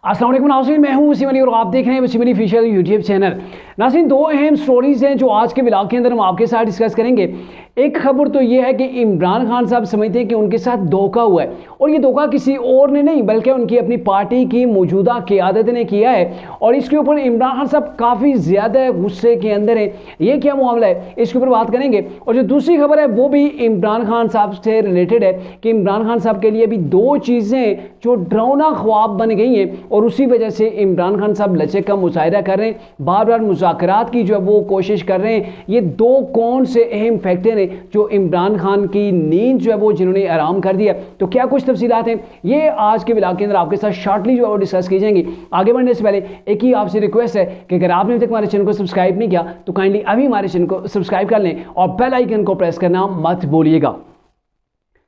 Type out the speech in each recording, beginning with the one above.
अस्सलाम वालेकुम नाज़रीन, मैं हूं वसीम अली और आप देख रहे हैं Wasim Ali official YouTube channel. नाज़रीन, दो अहम स्टोरीज़ हैं जो आज के व्लॉग के अंदर हम आपके साथ डिस्कस करेंगे। एक खबर तो ये है कि इमरान खान साहब समझते हैं कि उनके साथ धोखा हुआ है, और ये धोखा किसी और ने नहीं बल्कि उनकी अपनी पार्टी की मौजूदा क़यादत ने किया है, और इसके ऊपर इमरान खान साहब काफ़ी ज़्यादा गुस्से के अंदर हैं। ये क्या मामला है, इसके ऊपर बात करेंगे। और जो दूसरी खबर है वो भी इमरान खान साहब से रिलेटेड है कि इमरान खान साहब के लिए भी दो चीज़ें जो डरावना ख्वाब बन गई हैं, और उसी वजह से इमरान खान साहब लचक का मुजाहिरा कर रहे हैं, बार बार मुज़ाकरात की जो है वो कोशिश कर रहे हैं। ये दो कौन से अहम फैक्टर हैं जो इमरान खान की नींद जो है वो जिन्होंने आराम कर दिया, तो क्या कुछ तफसीलात हैं, ये आज के व्लॉग के अंदर आपके साथ शॉर्टली जो है वो डिस्कस की जाएंगी। आगे बढ़ने से पहले एक ही आपसे रिक्वेस्ट है कि अगर आपने अभी तक हमारे चैनल को सब्सक्राइब नहीं किया तो काइंडली अभी हमारे चैनल को सब्सक्राइब कर लें और बेल आइकन को प्रेस करना मत भूलिएगा।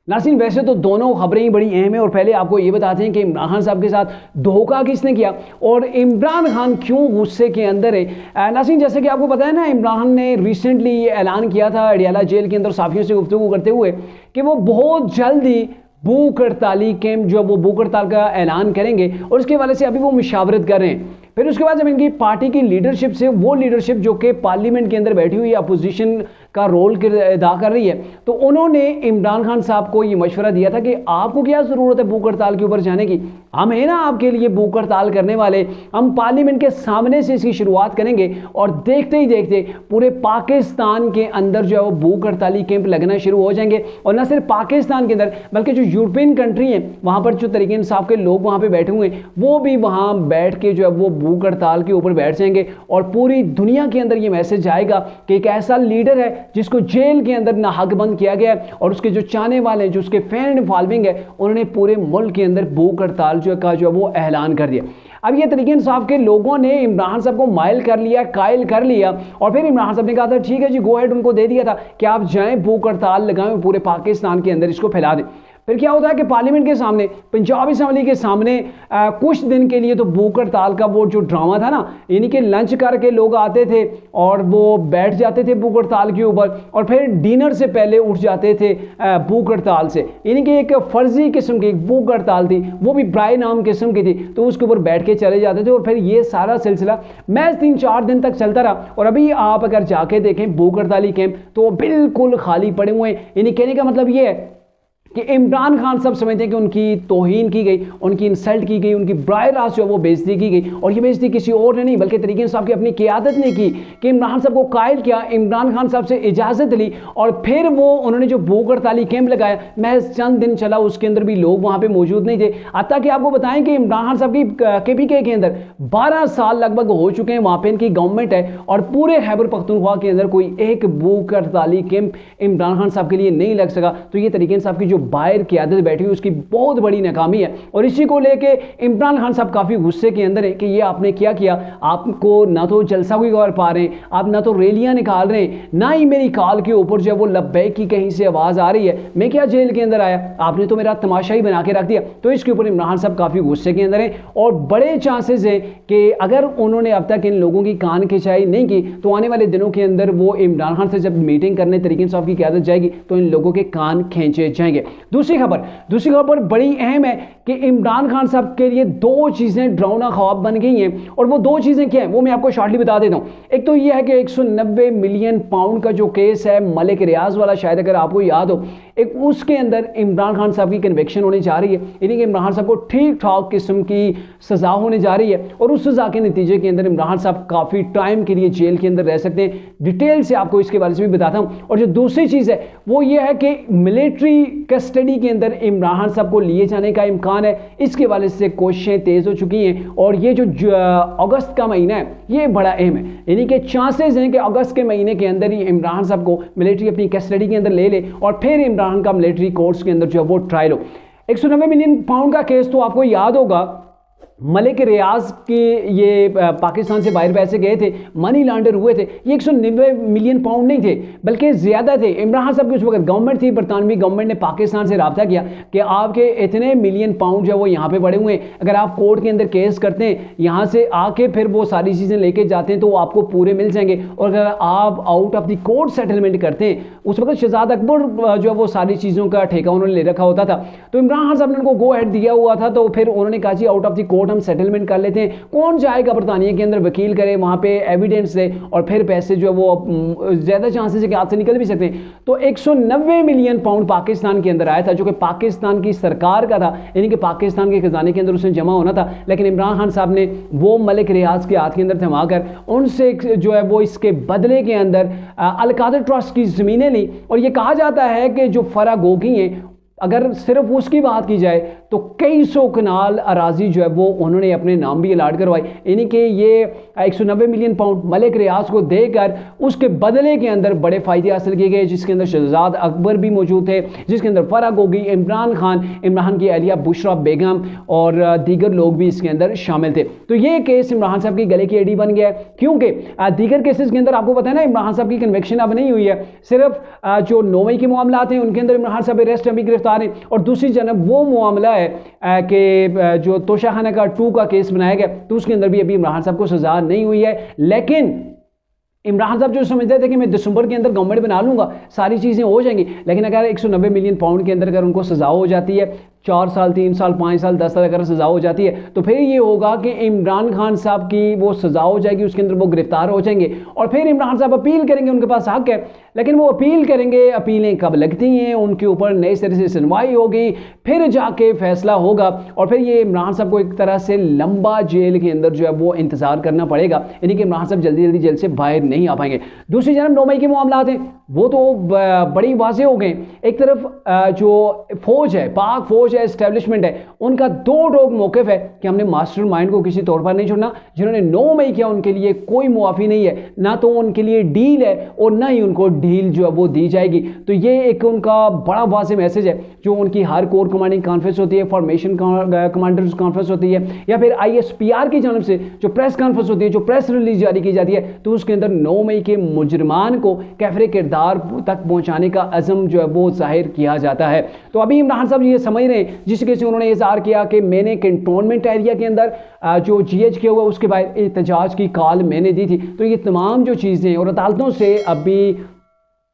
नाज़रीन, वैसे तो दोनों खबरें ही बड़ी अहम है, और पहले आपको ये बताते हैं कि इमरान खान साहब के साथ धोखा किसने किया और इमरान खान क्यों गुस्से के अंदर है। नाज़रीन, जैसे कि आपको पता है ना, इमरान खान ने रिसेंटली ये ऐलान किया था अडियाला जेल के अंदर साफियों से गुफ्तगू करते हुए कि वो बहुत जल्द ही भूख हड़ताली कैंप जो वो भूख हड़ताल का ऐलान करेंगे, और उसके हवाले से अभी वो मुशावरत कर रहे हैं। फिर उसके बाद जब इनकी पार्टी की लीडरशिप से, वो लीडरशिप जो कि पार्लियामेंट के अंदर बैठी हुई अपोजिशन का रोल अदा कर रही है, तो उन्होंने इमरान खान साहब को ये मशवरा दिया था कि आपको क्या ज़रूरत है भूख हड़ताल के ऊपर जाने की, हम है ना आपके लिए भूख हड़ताल करने वाले, हम पार्लियामेंट के सामने से इसकी शुरुआत करेंगे, और देखते ही देखते पूरे पाकिस्तान के अंदर जो है वो भूख हड़ताली कैंप लगना शुरू हो जाएंगे। और न सिर्फ पाकिस्तान के अंदर बल्कि जो यूरोपियन कंट्री हैं, वहाँ पर जो तरीके इंसाफ के लोग वहाँ पर बैठे हुए हैं, वो भी वहाँ बैठ के जो है वो भूख हड़ताल के ऊपर बैठ जाएंगे, और पूरी दुनिया के अंदर ये मैसेज जाएगा कि एक ऐसा लीडर है जिसको जेल के अंदर नाहक बंद किया गया है, और उसके जो चाहने वाले हैं, जो उसके फैन फॉलोइंग है, उन्होंने पूरे मुल्क के अंदर भूख हड़ताल जो है वो ऐलान कर दिया। अब ये तरीके इंसाफ के लोगों ने इमरान साहब को माइल कर लिया, कायल कर लिया, और फिर इमरान साहब ने कहा था ठीक है जी, गो हेड, उनको दे दिया था कि आप जाएं भूख हड़ताल लगाएं, पूरे पाकिस्तान के अंदर इसको फैला दें। फिर क्या होता है कि पार्लियामेंट के सामने, पंजाब असेंबली के सामने कुछ दिन के लिए तो भूख हड़ताल का वो जो ड्रामा था ना, यानी कि लंच करके लोग आते थे और वो बैठ जाते थे भूख हड़ताल के ऊपर, और फिर डिनर से पहले उठ जाते थे भूख हड़ताल से, यानी कि एक फर्जी किस्म की एक भूख हड़ताल थी, वो भी ब्राई नाम किस्म की थी, तो उसके ऊपर बैठ के चले जाते थे, और फिर ये सारा सिलसिला महज 3-4 दिन तक चलता रहा। और अभी आप अगर जाके देखें भूख हड़ताली कैंप तो बिल्कुल खाली पड़े हुए हैं। यानी कहने का मतलब ये है कि इमरान खान सब समझते हैं कि उनकी तौहीन की गई, उनकी इंसल्ट की गई, उनकी ब्राय रास्त जो है वो बेइज्जती की गई, और ये बेइज्जती किसी और ने नहीं बल्कि तरीके इंसाफ की अपनी क़यादत ने की कि इमरान साहब को कायल किया, इमरान खान साहब से इजाज़त ली, और फिर वो उन्होंने जो भूख हड़ताली कैंप लगाया, महज चंद दिन चला, उसके अंदर भी लोग वहाँ पर मौजूद नहीं थे। हत्ता कि आपको बताएं कि इमरान खान साहब की KPK के अंदर 12 साल लगभग हो चुके हैं, वहाँ पर इनकी गवर्नमेंट है, और पूरे खैबर पख्तूनख्वा के अंदर कोई एक भूख हड़ताली कैंप इमरान खान साहब के लिए नहीं लग सका। तो ये तरीके इंसाफ की जो बाहर क़यादत बैठी हुई उसकी बहुत बड़ी नाकामी है, और इसी को लेके इमरान खान साहब काफ़ी गुस्से के अंदर है कि ये आपने क्या किया, आपको ना तो जलसा कोई कर पा रहे हैं, आप ना तो रैलियां निकाल रहे हैं, ना ही मेरी कॉल के ऊपर जो है वो लब्बैक की कहीं से आवाज़ आ रही है, मैं क्या जेल के अंदर आया, आपने तो मेरा तमाशा ही बना के रख दिया। तो इसके ऊपर इमरान खान साहब काफ़ी गुस्से के अंदर हैं, और बड़े चांसेस हैं कि अगर उन्होंने अब तक इन लोगों की कान खिंचाई नहीं की तो आने वाले दिनों के अंदर वो इमरान खान से जब मीटिंग करने तरीके इंसाफ की क़यादत जाएगी तो इन लोगों के कान खींचे जाएंगे। दूसरी खबर बड़ी अहम है कि इमरान खान साहब के लिए दो चीज़ें डरावना ख्वाब बन गई हैं, और वो दो चीज़ें क्या हैं वो मैं आपको शॉर्टली बता देता हूँ। एक तो ये है कि 190 मिलियन पाउंड का जो केस है मलिक रियाज वाला, शायद अगर आपको याद हो, एक उसके अंदर इमरान खान साहब की कन्विक्शन होने जा रही है, यानी कि इमरान खान साहब को ठीक ठाक किस्म की सज़ा होने जा रही है, और उस सज़ा के नतीजे के अंदर इमरान खान साहब काफ़ी टाइम के लिए जेल के अंदर रह सकते हैं। डिटेल से आपको इसके बारे में भी बताता हूँ। और जो दूसरी चीज़ है वो ये है कि मिलिट्री कस्टडी के अंदर इमरान खान साहब को लिए जाने का इम्कान है, इसके हवाले से कोशिशें तेज़ हो चुकी हैं, और ये जो अगस्त का महीना है ये बड़ा अहम है, यानी कि चांसेस हैं कि अगस्त के महीने के अंदर ही इमरान साहब को मिलिट्री अपनी कस्टडी के अंदर ले ले, और फिर इमरान का मिलिट्री कोर्ट्स के अंदर जो है वो ट्रायल हो। 190 मिलियन पाउंड का केस तो आपको याद होगा, मलिक रियाज के ये पाकिस्तान से बाहर पैसे गए थे, मनी लॉन्डर हुए थे, ये 190 मिलियन पाउंड नहीं थे बल्कि ज़्यादा थे। इमरान खान साहब की उस वक्त गवर्नमेंट थी, बरतानवी गवर्नमेंट ने पाकिस्तान से रब्ता किया कि आपके इतने मिलियन पाउंड जो वो यहाँ पे पड़े हुए हैं, अगर आप कोर्ट के अंदर केस करते हैं, यहाँ से आके फिर वो सारी चीज़ें लेके जाते हैं तो वो आपको पूरे मिल जाएंगे, और अगर आप out of the court settlement करते हैं, उस वक्त शहजाद अकबर जो वो सारी चीज़ों का ठेका उन्होंने ले रखा होता था, तो इमरान खान साहब ने उनको गो हेड दिया हुआ था, तो फिर उन्होंने कहा जी आउट ऑफ द कोर्ट हम सेटलमेंट कर लेते हैं। कौन जाएगा बरतानिया के अंदर वकील करे, वहाँ पे एविडेंस दे और फिर पैसे जो है वो ज़्यादा चांसेस है कि हाथ से निकल भी सकते हैं। तो 190 मिलियन पाउंड पाकिस्तान के अंदर आया था, जो कि पाकिस्तान की सरकार का था, यानी कि पाकिस्तान के खजाने के अंदर उसने जमा होना था। लेकिन इमरान खान साहब ने वो मलिक रियाज के हाथ के अंदर थमा कर उनसे जो है वो इसके बदले के अंदर अल-कादर ट्रस्ट की ज़मीनें ली। और ये कहा जाता है कि जो फरा गोगी हैं, अगर सिर्फ उसकी बात की जाए तो कई सौ कनाल अराजी जो है वो उन्होंने अपने नाम भी अलाट करवाई, यानी कि ये 190 मिलियन पाउंड मलिक रियाज को देकर उसके बदले के अंदर बड़े फ़ायदे हासिल किए गए, जिसके अंदर शहजाद अकबर भी मौजूद थे, जिसके अंदर फरा गोगी, इमरान खान, इमरान की अहलिया बुशरा बेगम और दीगर लोग भी इसके अंदर शामिल थे। तो ये केस इमरान साहब की गले की एड़ी बन गया है, क्योंकि दीगर केसेस के अंदर आपको पता है ना, इमरान साहब की कन्विक्शन अब नहीं हुई है। सिर्फ जो 9 मई के मामला हैं उनके अंदर इमरान साहब अरेस्ट अभी गिरफ्तार हैं, और दूसरी जानब वो मामला है कि जो तोशाखाना का 2 का केस बनाया गया, तो उसके अंदर भी अभी इमरान साहब को सजा नहीं हुई है। लेकिन इमरान साहब जो समझते थे कि मैं दिसंबर के अंदर गवर्नमेंट बना लूंगा, सारी चीज़ें हो जाएंगी, लेकिन अगर 190 मिलियन पाउंड के अंदर अगर उनको सजा हो जाती है, 4 साल, 3 साल, 5 साल, 10 साल अगर सजा हो जाती है, तो फिर ये होगा कि इमरान खान साहब की वो सजा हो जाएगी, उसके अंदर वो गिरफ्तार हो जाएंगे, और फिर इमरान साहब अपील करेंगे, उनके पास हक है, लेकिन वो अपील करेंगे, अपीलें कब लगती हैं, उनके ऊपर नए सिरे से सुनवाई होगी, फिर जाके फैसला होगा, और फिर ये इमरान साहब को एक तरह से लंबा जेल के अंदर जो है वो इंतजार करना पड़ेगा, यानी कि इमरान साहब जल्दी जल्दी जेल से बाहर नहीं आ पाएंगे। दूसरी जानब 9 मई के मामला हैं वो तो बड़ी वाज़े हो गए। एक तरफ जो फौज है, पाक फौज है, इस्टेब्लिशमेंट है, उनका दो टोक मौक़िफ़ है कि हमने मास्टरमाइंड को किसी तौर पर नहीं छोड़ना। जिन्होंने 9 मई किया उनके लिए कोई मुआफ़ी नहीं है, ना तो उनके लिए डील है और ना ही उनको डील जो है वो दी जाएगी। तो ये एक उनका बड़ा वाज़े मैसेज है, जो उनकी हर कोर कमांडिंग कॉन्फ्रेंस होती है, फॉर्मेशन कमांडर्स कॉन्फ्रेंस होती है, या फिर ISPR की जानब से जो प्रेस कॉन्फ्रेंस होती है, जो प्रेस रिलीज जारी की जाती है, तो उसके अंदर 9 मई के मुजरमान को कैफरे किरदार तक पहुंचाने का अज़म जो है वो जाहिर किया जाता है। तो अभी इमरान साहब ये समझ रहे हैं, जिसके से उन्होंने इज़हार किया कि मैंने कैंटोनमेंट एरिया के अंदर जो GH किया हुआ उसके बाद एहतजाज की कॉल मैंने दी थी। तो ये तमाम जो चीज़ें और अदालतों से अभी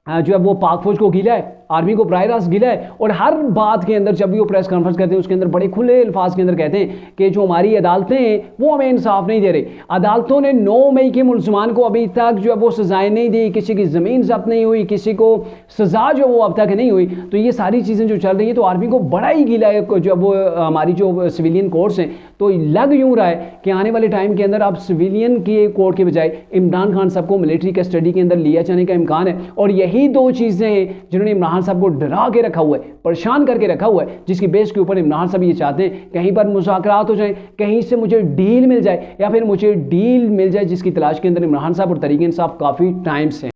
जो है वो पाक फौज को गिला है, आर्मी को बराह रास्त गिला है, और हर बात के अंदर जब भी वो प्रेस कॉन्फ्रेंस करते हैं उसके अंदर बड़े खुले अल्फाज के अंदर कहते हैं कि जो हमारी अदालतें हैं वो हमें इंसाफ नहीं दे रही। अदालतों ने 9 मई के मुलजमान को अभी तक जो है वो सजाएं नहीं दी, किसी की ज़मीन जब्त नहीं हुई, किसी को सजा जो वो अब तक नहीं हुई। तो ये सारी चीज़ें जो चल रही हैं, तो आर्मी को बड़ा ही गिला है जो वो हमारी जो सिविलियन कोर्ट्स हैं। तो लग यूँ रहा है कि आने वाले टाइम के अंदर आप सिविलियन की कोर्ट के बजाय इमरान खान साहब को मिलिट्री कस्टडी के अंदर लिया जाने का इम्कान है। और यही दो चीज़ें हैं जिन्होंने इमरान साहब को डरा के रखा हुआ है, परेशान करके रखा हुआ है, जिसकी बेस के ऊपर इमरान साहब ये चाहते हैं कहीं पर मुज़ाकरात हो जाए, कहीं से मुझे डील मिल जाए, या फिर मुझे डील मिल जाए जिसकी तलाश के अंदर इमरान साहब और तहरीक इंसाफ काफ़ी टाइम से